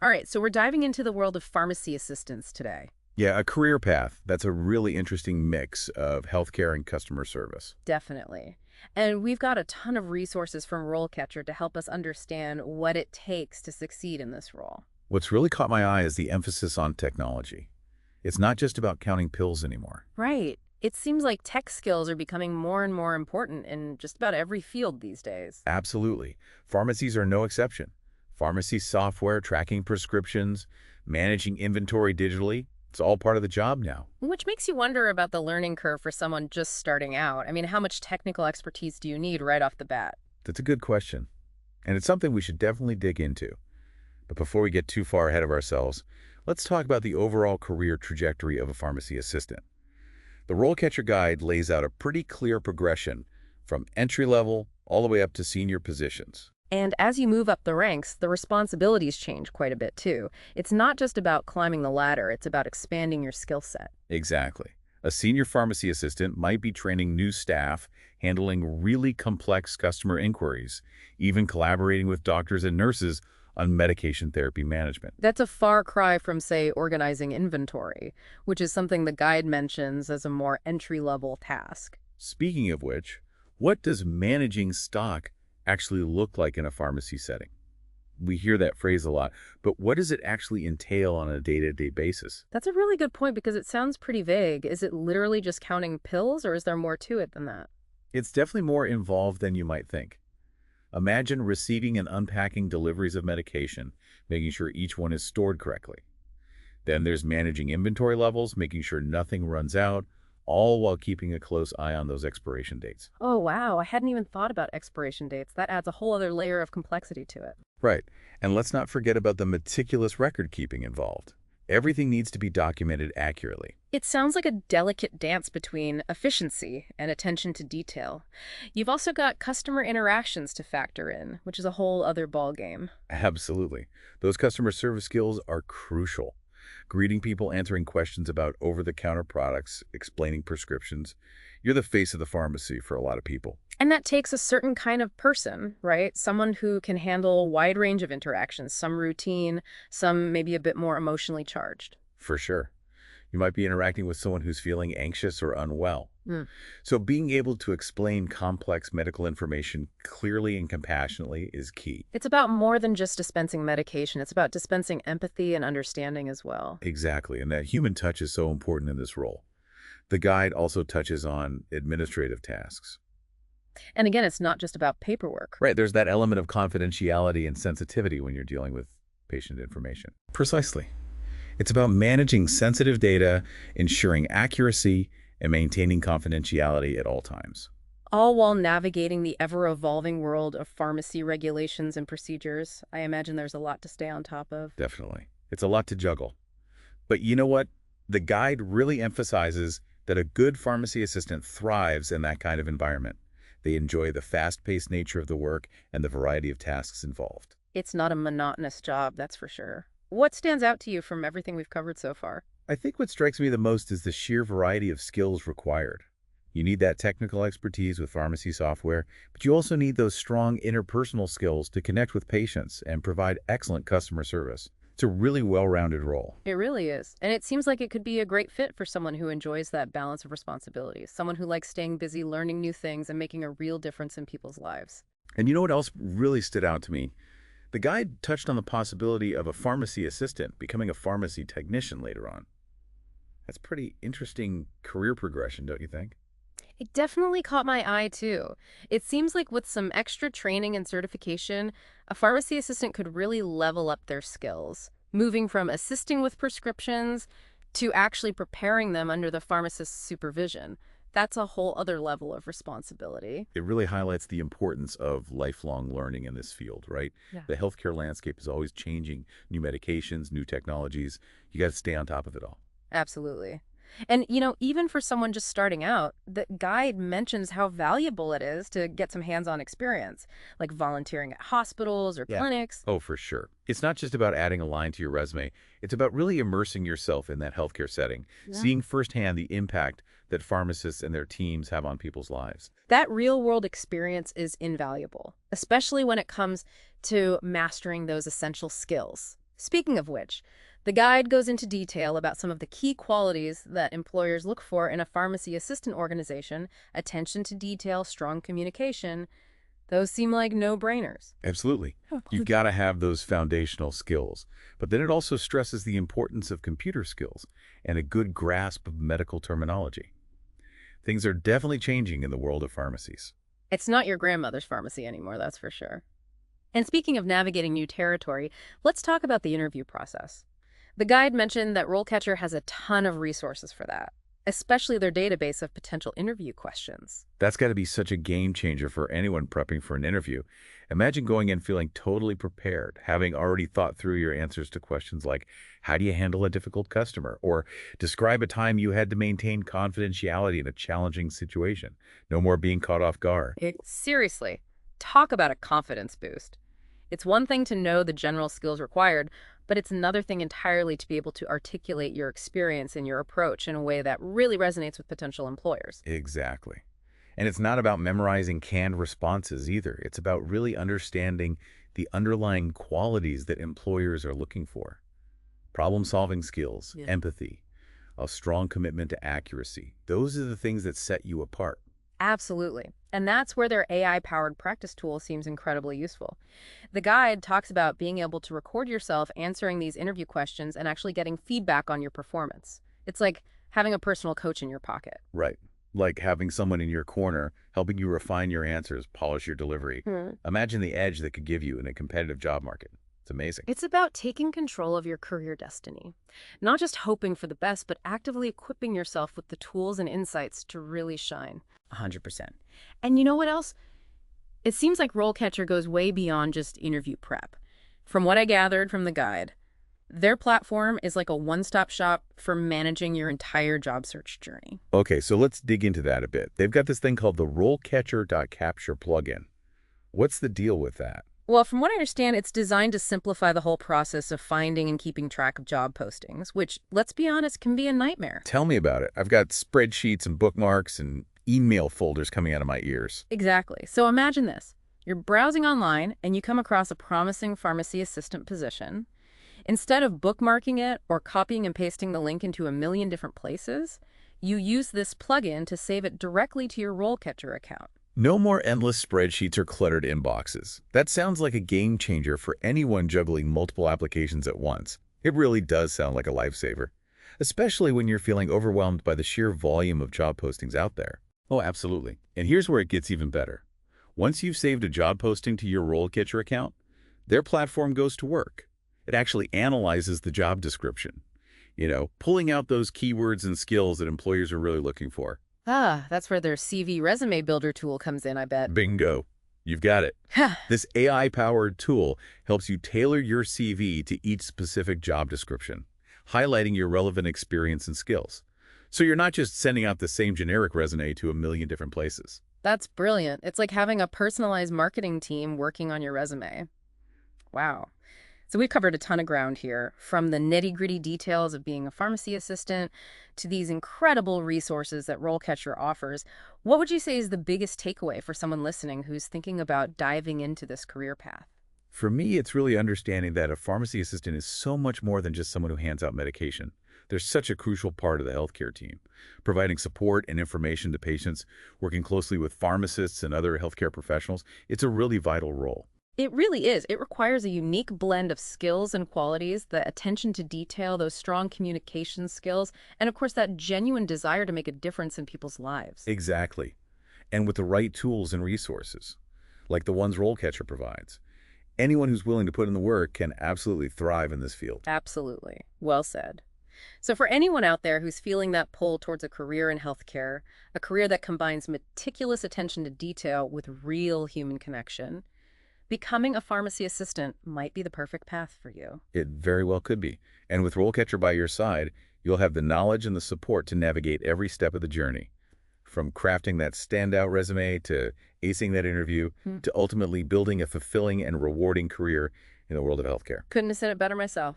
All right, so we're diving into the world of pharmacy assistants today. Yeah, a career path. That's a really interesting mix of healthcare and customer service. Definitely. And we've got a ton of resources from RoleCatcher to help us understand what it takes to succeed in this role. What's really caught my eye is the emphasis on technology. It's not just about counting pills anymore. Right. It seems like tech skills are becoming more and more important in just about every field these days. Absolutely. Pharmacies are no exception. Pharmacy software, tracking prescriptions, managing inventory digitally, it's all part of the job now. Which makes you wonder about the learning curve for someone just starting out. I mean, how much technical expertise do you need right off the bat? That's a good question. And it's something we should definitely dig into. But before we get too far ahead of ourselves, let's talk about the overall career trajectory of a pharmacy assistant. The RoleCatcher Guide lays out a pretty clear progression from entry level all the way up to senior positions. And as you move up the ranks, the responsibilities change quite a bit too. It's not just about climbing the ladder, it's about expanding your skill set. Exactly. A senior pharmacy assistant might be training new staff, handling really complex customer inquiries, even collaborating with doctors and nurses on medication therapy management. That's a far cry from, say, organizing inventory, which is something the guide mentions as a more entry-level task. Speaking of which, what does managing stock actually look like in a pharmacy setting? We hear that phrase a lot, but what does it actually entail on a day-to-day basis? That's a really good point because it sounds pretty vague. Is it literally just counting pills, or is there more to it than that? It's definitely more involved than you might think. Imagine receiving and unpacking deliveries of medication, making sure each one is stored correctly. Then there's managing inventory levels, making sure nothing runs out, all while keeping a close eye on those expiration dates. Oh, wow. I hadn't even thought about expiration dates. That adds a whole other layer of complexity to it. Right. And let's not forget about the meticulous record keeping involved. Everything needs to be documented accurately. It sounds like a delicate dance between efficiency and attention to detail. You've also got customer interactions to factor in, which is a whole other ballgame. Absolutely. Those customer service skills are crucial. Greeting people, answering questions about over-the-counter products, explaining prescriptions. You're the face of the pharmacy for a lot of people. And that takes a certain kind of person, right? Someone who can handle a wide range of interactions, some routine, some maybe a bit more emotionally charged. For sure. You might be interacting with someone who's feeling anxious or unwell. Hmm. So being able to explain complex medical information clearly and compassionately is key. It's about more than just dispensing medication. It's about dispensing empathy and understanding as well. Exactly, and that human touch is so important in this role. The guide also touches on administrative tasks. And again, it's not just about paperwork. Right, there's that element of confidentiality and sensitivity when you're dealing with patient information. Precisely. It's about managing sensitive data, ensuring accuracy, and maintaining confidentiality at all times. All while navigating the ever-evolving world of pharmacy regulations and procedures. I imagine there's a lot to stay on top of. Definitely. It's a lot to juggle. But you know what? The guide really emphasizes that a good pharmacy assistant thrives in that kind of environment. They enjoy the fast-paced nature of the work and the variety of tasks involved. It's not a monotonous job, that's for sure. What stands out to you from everything we've covered so far? I think what strikes me the most is the sheer variety of skills required. You need that technical expertise with pharmacy software, but you also need those strong interpersonal skills to connect with patients and provide excellent customer service. It's a really well-rounded role. It really is. And it seems like it could be a great fit for someone who enjoys that balance of responsibilities, someone who likes staying busy, learning new things, and making a real difference in people's lives. And you know what else really stood out to me? The guide touched on the possibility of a pharmacy assistant becoming a pharmacy technician later on. That's pretty interesting career progression, don't you think? It definitely caught my eye, too. It seems like with some extra training and certification, a pharmacy assistant could really level up their skills, moving from assisting with prescriptions to actually preparing them under the pharmacist's supervision. That's a whole other level of responsibility. It really highlights the importance of lifelong learning in this field, right? Yeah. The healthcare landscape is always changing. New medications, new technologies. You got to stay on top of it all. Absolutely. And, even for someone just starting out, the guide mentions how valuable it is to get some hands-on experience, like volunteering at hospitals or Yeah. clinics. Oh, for sure. It's not just about adding a line to your resume. It's about really immersing yourself in that healthcare setting, Yeah. seeing firsthand the impact that pharmacists and their teams have on people's lives. That real-world experience is invaluable, especially when it comes to mastering those essential skills. Speaking of which, the guide goes into detail about some of the key qualities that employers look for in a pharmacy assistant organization: attention to detail, strong communication. Those seem like no-brainers. Absolutely. You've got to have those foundational skills. But then it also stresses the importance of computer skills and a good grasp of medical terminology. Things are definitely changing in the world of pharmacies. It's not your grandmother's pharmacy anymore, that's for sure. And speaking of navigating new territory, let's talk about the interview process. The guide mentioned that RoleCatcher has a ton of resources for that, especially their database of potential interview questions. That's got to be such a game changer for anyone prepping for an interview. Imagine going in feeling totally prepared, having already thought through your answers to questions like, how do you handle a difficult customer? Or describe a time you had to maintain confidentiality in a challenging situation. No more being caught off guard. Seriously, talk about a confidence boost. It's one thing to know the general skills required, but it's another thing entirely to be able to articulate your experience and your approach in a way that really resonates with potential employers. Exactly. And it's not about memorizing canned responses either. It's about really understanding the underlying qualities that employers are looking for. Problem-solving skills, Yeah. empathy, a strong commitment to accuracy. Those are the things that set you apart. Absolutely. And that's where their AI-powered practice tool seems incredibly useful. The guide talks about being able to record yourself answering these interview questions and actually getting feedback on your performance. It's like having a personal coach in your pocket. Right. Like having someone in your corner helping you refine your answers, polish your delivery. Imagine the edge that could give you in a competitive job market. It's amazing. It's about taking control of your career destiny, not just hoping for the best, but actively equipping yourself with the tools and insights to really shine. 100%. And you know what else? It seems like RoleCatcher goes way beyond just interview prep. From what I gathered from the guide, their platform is like a one-stop shop for managing your entire job search journey. Okay, so let's dig into that a bit. They've got this thing called the RoleCatcher.capture plugin. What's the deal with that? Well, from what I understand, it's designed to simplify the whole process of finding and keeping track of job postings, which, let's be honest, can be a nightmare. Tell me about it. I've got spreadsheets and bookmarks and email folders coming out of my ears. Exactly. So imagine this. You're browsing online and you come across a promising pharmacy assistant position. Instead of bookmarking it or copying and pasting the link into a million different places, you use this plugin to save it directly to your RoleCatcher account. No more endless spreadsheets or cluttered inboxes. That sounds like a game changer for anyone juggling multiple applications at once. It really does sound like a lifesaver, especially when you're feeling overwhelmed by the sheer volume of job postings out there. Oh, absolutely. And here's where it gets even better. Once you've saved a job posting to your RoleCatcher account, their platform goes to work. It actually analyzes the job description, pulling out those keywords and skills that employers are really looking for. Ah, that's where their CV resume builder tool comes in, I bet. Bingo. You've got it. This AI-powered tool helps you tailor your CV to each specific job description, highlighting your relevant experience and skills. So you're not just sending out the same generic resume to a million different places. That's brilliant. It's like having a personalized marketing team working on your resume. Wow. So we've covered a ton of ground here, from the nitty-gritty details of being a pharmacy assistant to these incredible resources that RoleCatcher offers. What would you say is the biggest takeaway for someone listening who's thinking about diving into this career path? For me, it's really understanding that a pharmacy assistant is so much more than just someone who hands out medication. They're such a crucial part of the healthcare team, providing support and information to patients, working closely with pharmacists and other healthcare professionals. It's a really vital role. It really is. It requires a unique blend of skills and qualities, the attention to detail, those strong communication skills, and of course that genuine desire to make a difference in people's lives. Exactly. And with the right tools and resources, like the ones RoleCatcher provides, anyone who's willing to put in the work can absolutely thrive in this field. Absolutely. Well said. So for anyone out there who's feeling that pull towards a career in healthcare, a career that combines meticulous attention to detail with real human connection, becoming a pharmacy assistant might be the perfect path for you. It very well could be. And with RoleCatcher by your side, you'll have the knowledge and the support to navigate every step of the journey. From crafting that standout resume to acing that interview to ultimately building a fulfilling and rewarding career in the world of healthcare. Couldn't have said it better myself.